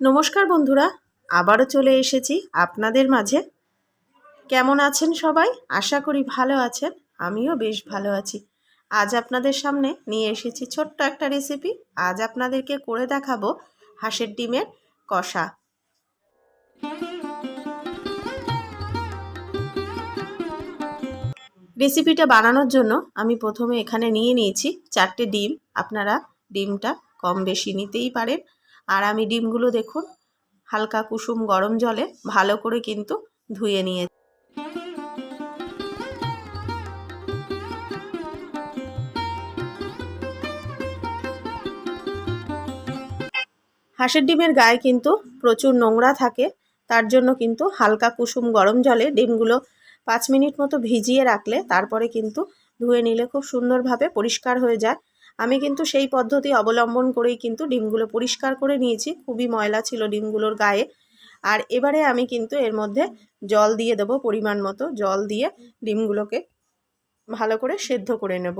নমস্কার বন্ধুরা, আবারও চলে এসেছি আপনাদের মাঝে। কেমন আছেন সবাই? আশা করি ভালো আছেন। আমিও বেশ ভালো আছি। আজ আপনাদের সামনে নিয়ে এসেছি ছোট্ট একটা রেসিপি। আজ আপনাদেরকে করে দেখাবো হাঁসের ডিমের কষা। রেসিপিটা বানানোর জন্য আমি প্রথমে এখানে নিয়ে নিয়েছি 4টে ডিম। আপনারা ডিমটা কম বেশি নিতেই পারেন। আর আমি ডিমগুলো দেখুন হালকা কুসুম গরম জলে ভালো করে কিন্তু ধুয়ে নিয়েছি। হাঁসের ডিমের গায়ে কিন্তু প্রচুর নোংরা থাকে, তার জন্য কিন্তু হালকা কুসুম গরম জলে ডিমগুলো 5 মিনিট মতো ভিজিয়ে রাখলে তারপরে কিন্তু ধুয়ে নিলে খুব সুন্দরভাবে পরিষ্কার হয়ে যায়। আমি কিন্তু সেই পদ্ধতি অবলম্বন করেই কিন্তু ডিমগুলো পরিষ্কার করে নিয়েছি। খুবই ময়লা ছিল ডিমগুলোর গায়ে। আর এবারে আমি কিন্তু এর মধ্যে জল দিয়ে দেবো, পরিমাণ মতো জল দিয়ে ডিমগুলোকে ভালো করে সেদ্ধ করে নেব।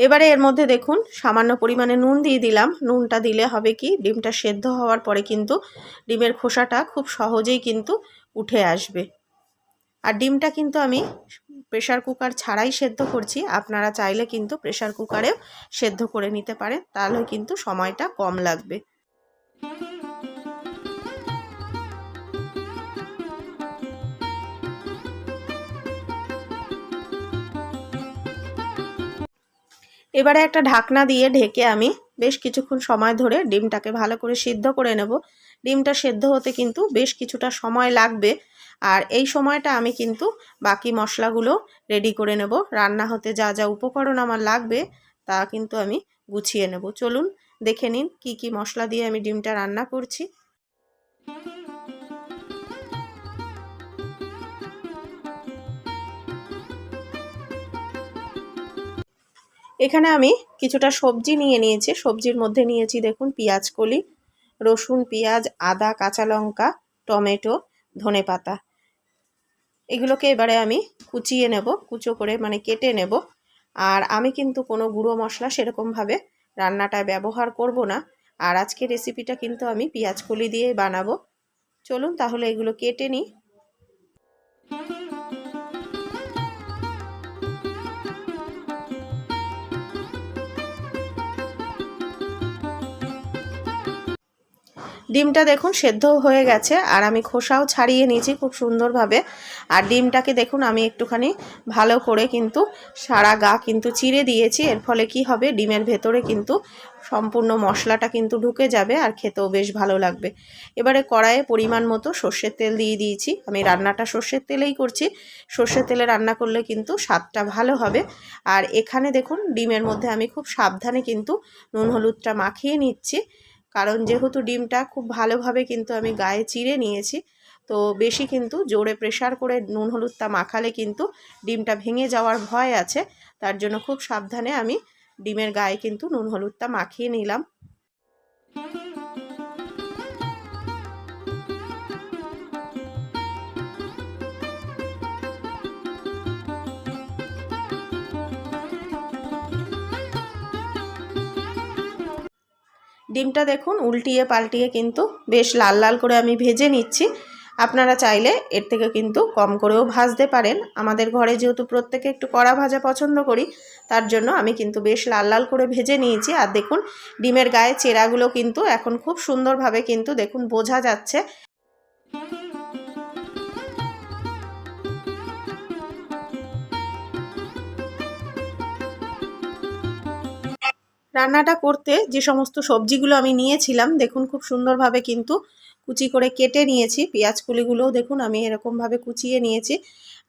এবারে এর মধ্যে দেখুন সামান্য পরিমাণে নুন দিয়ে দিলাম। নুনটা দিলে হবে কি, ডিমটা সেদ্ধ হওয়ার পরে কিন্তু ডিমের খোসাটা খুব সহজেই কিন্তু উঠে আসবে। আর ডিমটা কিন্তু আমি প্রেসার কুকার ছাড়াই সেদ্ধ করছি। আপনারা চাইলে কিন্তু প্রেসার কুকারেও সেদ্ধ করে নিতে পারেন, তাহলে কিন্তু সময়টা কম লাগবে। এবারে একটা ঢাকনা দিয়ে ঢেকে আমি বেশ কিছুক্ষণ সময় ধরে ডিমটাকে ভালো করে সিদ্ধ করে নেব। ডিমটা সেদ্ধ হতে কিন্তু বেশ কিছুটা সময় লাগবে। আর এই সময়টা আমি কিন্তু বাকি মশলাগুলো রেডি করে নেব। রান্না হতে যা যা উপকরণ আমার লাগবে তা কিন্তু আমি গুছিয়ে নেব। চলুন দেখে নিন কি কি মশলা দিয়ে আমি ডিমটা রান্না করছি। এখানে আমি কিছুটা সবজি নিয়ে নিয়েছি। সবজির মধ্যে নিয়েছি দেখুন পেঁয়াজ কলি, রসুন, পেঁয়াজ, আদা, কাঁচা লঙ্কা, টমেটো, ধনেপাতা। এগুলোকে এবারে আমি কুচিয়ে নেব, কুচো করে মানে কেটে নেব। আর আমি কিন্তু কোনো গুঁড়ো মশলা সেরকমভাবে রান্নাটায় ব্যবহার করব না। আর আজকে রেসিপিটা কিন্তু আমি পেঁয়াজ কলি দিয়ে বানাবো। চলুন তাহলে এগুলো কেটে নিই। ডিমটা দেখুন সেদ্ধ হয়ে গেছে আর আমি খোসাও ছাড়িয়ে নিয়েছি খুব সুন্দরভাবে। আর ডিমটাকে দেখুন আমি একটুখানি ভালো করে কিন্তু সারা গা কিন্তু চিড়ে দিয়েছি। এর ফলে কি হবে, ডিমের ভেতরে কিন্তু সম্পূর্ণ মশলাটা কিন্তু ঢুকে যাবে আর খেতেও বেশ ভালো লাগবে। এবারে কড়াইয়ে পরিমাণ মতো সর্ষের তেল দিয়ে দিয়েছি। আমি রান্নাটা সর্ষের তেলেই করছি। সর্ষের তেলে রান্না করলে কিন্তু স্বাদটা ভালো হবে। আর এখানে দেখুন ডিমের মধ্যে আমি খুব সাবধানে কিন্তু নুন হলুদটা মাখিয়ে নিচ্ছি, কারণ যেহেতু ডিমটা খুব ভালোভাবে কিন্তু আমি গায়ে চিড়ে নিয়েছি। তো বেশি কিন্তু জোরে প্রেসার করে নুন হলুদটা মাখালে কিন্তু ডিমটা ভেঙে যাওয়ার ভয় আছে। তার জন্য খুব সাবধানে আমি ডিমের গায়ে কিন্তু নুন হলুদটা মাখিয়ে নিলাম। ডিমটা দেখুন উল্টিয়ে পাল্টিয়ে কিন্তু বেশ লাল লাল করে আমি ভেজে নিচ্ছি। আপনারা চাইলে এর থেকে কিন্তু কম করেও ভাজতে পারেন। আমাদের ঘরে যেহেতু প্রত্যেকে একটু কড়া ভাজা পছন্দ করি, তার জন্য আমি কিন্তু বেশ লাল লাল করে ভেজে নিয়েছি। আর দেখুন ডিমের গায়ে চেরাগুলো কিন্তু এখন খুব সুন্দরভাবে কিন্তু দেখুন বোঝা যাচ্ছে। রান্নাটা করতে যে সমস্ত সবজিগুলো আমি নিয়েছিলাম দেখুন খুব সুন্দরভাবে কিন্তু কুচি করে কেটে নিয়েছি। পেঁয়াজ কলিগুলোও দেখুন আমি এরকমভাবে কুচিয়ে নিয়েছি।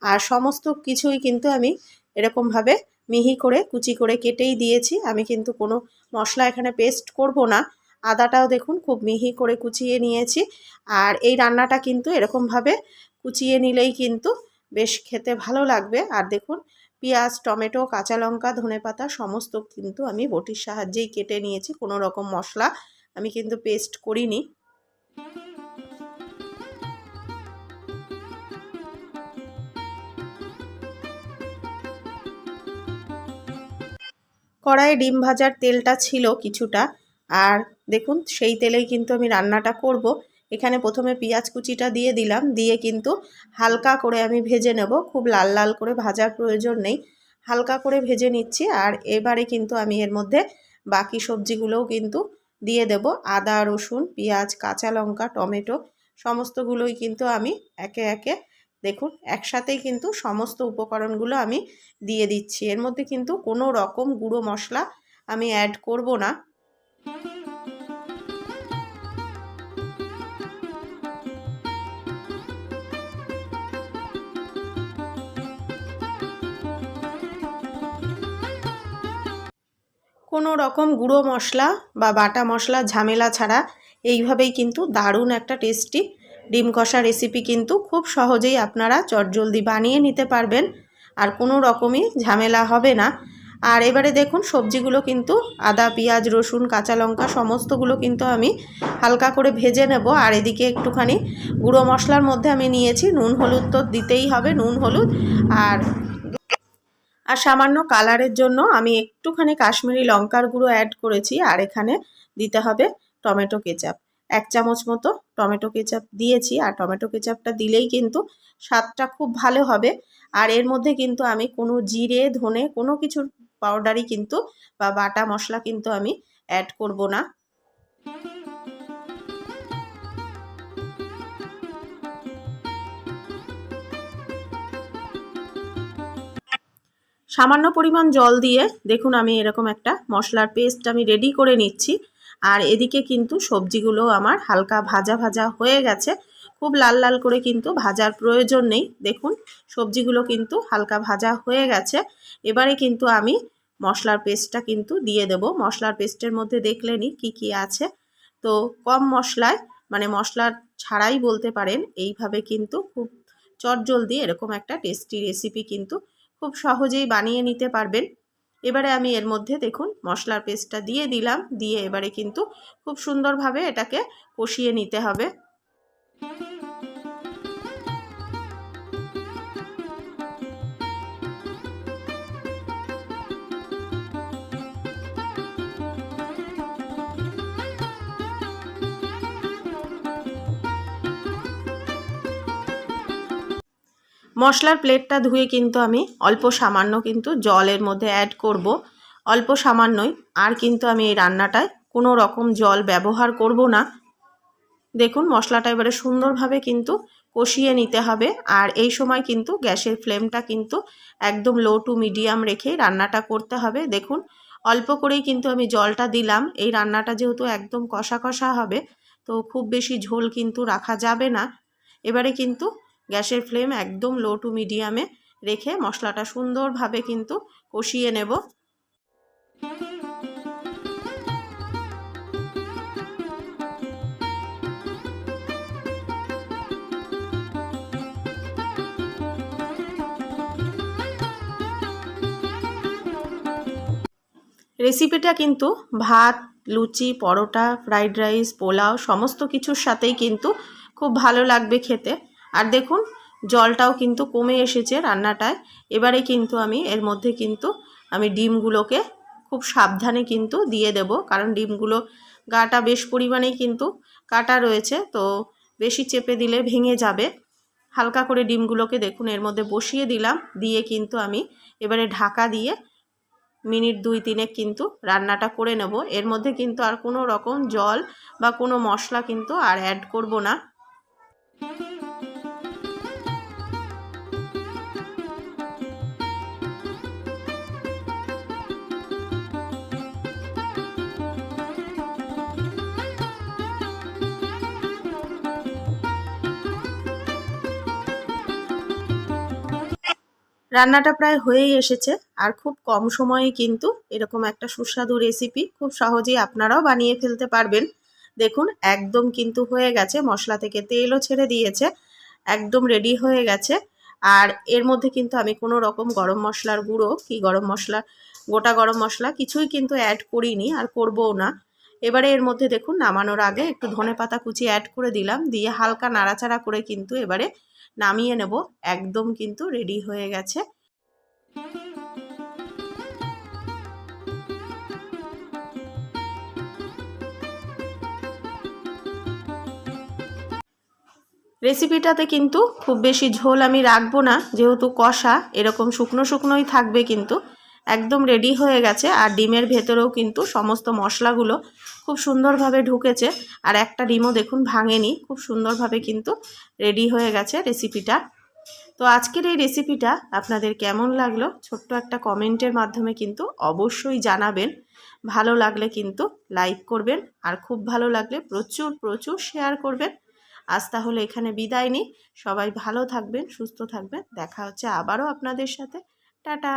আর সমস্ত কিছুই কিন্তু আমি এরকমভাবে মিহি করে কুচি করে কেটেই দিয়েছি। আমি কিন্তু কোনো মশলা এখানে পেস্ট করব না। আদাটাও দেখুন খুব মিহি করে কুচিয়ে নিয়েছি। আর এই রান্নাটা কিন্তু এরকমভাবে কুচিয়ে নিলেই কিন্তু বেশ খেতে ভালো লাগবে। আর দেখুন পেঁয়াজ, টমেটো, কাঁচা লঙ্কা, ধনেপাতা সমস্ত কিন্তু আমি বটির সাহায্যেই কেটে নিয়েছি। কোনো রকম মশলা আমি কিন্তু পেস্ট করিনি। কড়াইয়ে ডিম ভাজার তেলটা ছিল কিছুটা, আর দেখুন সেই তেলেই কিন্তু আমি রান্নাটা করব। এখানে প্রথমে পেঁয়াজ কুচিটা দিয়ে দিলাম, দিয়ে কিন্তু হালকা করে আমি ভেজে নেব, খুব লাল লাল করে ভাজার প্রয়োজন নেই, হালকা করে ভেজে নিচ্ছি। আর এবারে কিন্তু আমি এর মধ্যে বাকি সবজিগুলোও কিন্তু দিয়ে দেব। আদা, রসুন, পেঁয়াজ, কাঁচা লঙ্কা, টমেটো সমস্তগুলোই কিন্তু আমি একে একে দেখুন একসাথেই কিন্তু সমস্ত উপকরণগুলো আমি দিয়ে দিচ্ছি। এর মধ্যে কিন্তু কোনো রকম গুঁড়ো মশলা আমি অ্যাড করব না। কোনো রকম গুঁড়ো মশলা বা বাটা মশলা ঝামেলা ছাড়া এইভাবেই কিন্তু দারুণ একটা টেস্টি ডিম কষা রেসিপি কিন্তু খুব সহজেই আপনারা চটজলদি বানিয়ে নিতে পারবেন, আর কোনো রকমই ঝামেলা হবে না। আর এবারে দেখুন সবজিগুলো কিন্তু আদা, পেঁয়াজ, রসুন, কাঁচা লঙ্কা সমস্তগুলো কিন্তু আমি হালকা করে ভেজে নেব। আর এদিকে একটুখানি গুঁড়ো মশলার মধ্যে আমি নিয়েছি নুন, হলুদ তো দিতেই হবে, নুন, হলুদ আর সামান্য কালারের জন্য আমি একটুখানি কাশ্মীরি লঙ্কার গুঁড়ো অ্যাড করেছি। আর এখানে দিতে হবে টমেটো কেচাপ, 1 চামচ মতো টমেটো কেচাপ দিয়েছি। আর টমেটো কেচাপটা দিলেই কিন্তু স্বাদটা খুব ভালো হবে। আর এর মধ্যে কিন্তু আমি কোনো জিরে, ধনে কোনো কিছুর পাউডারই কিন্তু বা বাটা মশলা কিন্তু আমি অ্যাড করব না। সামান্য পরিমাণ জল দিয়ে দেখুন আমি এরকম একটা মশলার পেস্ট আমি রেডি করে নিচ্ছি। আর এদিকে কিন্তু সবজিগুলো আমার হালকা ভাজা ভাজা হয়ে গেছে, খুব লাল লাল করে কিন্তু ভাজার প্রয়োজন নেই। দেখুন সবজিগুলো কিন্তু হালকা ভাজা হয়ে গেছে। এবারে কিন্তু আমি মশলার পেস্টটা কিন্তু দিয়ে দেব। মশলার পেস্টের মধ্যে দেখলেনই কি কি আছে। তো কম মশলায় মানে মশলা ছাড়াই বলতে পারেন, এইভাবে কিন্তু খুব চটজলদি এরকম একটা টেস্টি রেসিপি কিন্তু খুব সহজেই বানিয়ে নিতে পারবেন। এবারে আমি এর মধ্যে দেখুন মশলার পেস্টটা দিয়ে দিলাম, দিয়ে এবারে কিন্তু খুব সুন্দরভাবে এটাকে কষিয়ে নিতে হবে। মশলার প্লেটটা ধুয়ে কিন্তু আমি অল্প সামান্য কিন্তু জলের মধ্যে অ্যাড করব, অল্প সামান্যই। আর কিন্তু আমি এই রান্নাটায় কোনো রকম জল ব্যবহার করব না। দেখুন মশলাটা এবারে সুন্দরভাবে কিন্তু কষিয়ে নিতে হবে। আর এই সময় কিন্তু গ্যাসের ফ্লেমটা কিন্তু একদম লো টু মিডিয়াম রেখে রান্নাটা করতে হবে। দেখুন অল্প করেই কিন্তু আমি জলটা দিলাম। এই রান্নাটা যেহেতু একদম কষা কষা হবে, তো খুব বেশি ঝোল কিন্তু রাখা যাবে না। এবারে কিন্তু গ্যাসের ফ্লেম একদম লো টু মিডিয়ামে রেখে মশলাটা সুন্দরভাবে কিন্তু কষিয়ে নেব। রেসিপিটা কিন্তু ভাত, লুচি, পরোটা, ফ্রাইড রাইস, পোলাও সমস্ত কিছুর সাথেই কিন্তু খুব ভালো লাগবে খেতে। আর দেখুন জলটাও কিন্তু কমে এসেছে রান্নাটায়। এবারে কিন্তু আমি এর মধ্যে কিন্তু আমি ডিমগুলোকে খুব সাবধানে কিন্তু দিয়ে দেব, কারণ ডিমগুলো গাটা বেশ পরিমাণেই কিন্তু কাটা রয়েছে, তো বেশি চেপে দিলে ভেঙে যাবে। হালকা করে ডিমগুলোকে দেখুন এর মধ্যে বসিয়ে দিলাম, দিয়ে কিন্তু আমি এবারে ঢাকা দিয়ে মিনিট 2-3 কিন্তু রান্নাটা করে নেব। এর মধ্যে কিন্তু আর কোনো রকম জল বা কোনো মশলা কিন্তু আর অ্যাড করব না। রান্নাটা প্রায় হয়েই এসেছে, আর খুব কম সময়ে কিন্তু এরকম একটা সুস্বাদু রেসিপি খুব সহজেই আপনারাও বানিয়ে ফেলতে পারবেন। দেখুন একদম কিন্তু হয়ে গেছে, মশলা থেকে তেলও ছেড়ে দিয়েছে, একদম রেডি হয়ে গেছে। আর এর মধ্যে কিন্তু আমি কোনো রকম গরম মশলার গুঁড়ো কি গরম মশলা, গোটা গরম মশলা কিছুই কিন্তু অ্যাড করিনি আর করবও না। এবারে এর মধ্যে দেখুন নামানোর আগে একটু ধনেপাতা কুচি অ্যাড করে দিলাম, দিয়ে হালকা নাড়াচাড়া করে কিন্তু এবারে নামিয়ে নেব। একদম কিন্তু রেডি হয়ে গেছে। রেসিপিটাতে কিন্তু খুব বেশি ঝোল আমি রাখবো না, যেহেতু কষা এরকম শুকনো শুকনোই থাকবে। কিন্তু একদম রেডি হয়ে গেছে, আর ডিমের ভেতরেও কিন্তু সমস্ত মশলাগুলো খুব সুন্দরভাবে ঢুকেছে, আর একটা ডিমও দেখুন ভাঙেনি। খুব সুন্দরভাবে কিন্তু রেডি হয়ে গেছে রেসিপিটা। তো আজকের এই রেসিপিটা আপনাদের কেমন লাগলো ছোট্ট একটা কমেন্টের মাধ্যমে কিন্তু অবশ্যই জানাবেন। ভালো লাগলে কিন্তু লাইক করবেন, আর খুব ভালো লাগলে প্রচুর প্রচুর শেয়ার করবেন। আজ তাহলে এখানে বিদায় নিই। সবাই ভালো থাকবেন, সুস্থ থাকবেন। দেখা হচ্ছে আবারও আপনাদের সাথে। টাটা।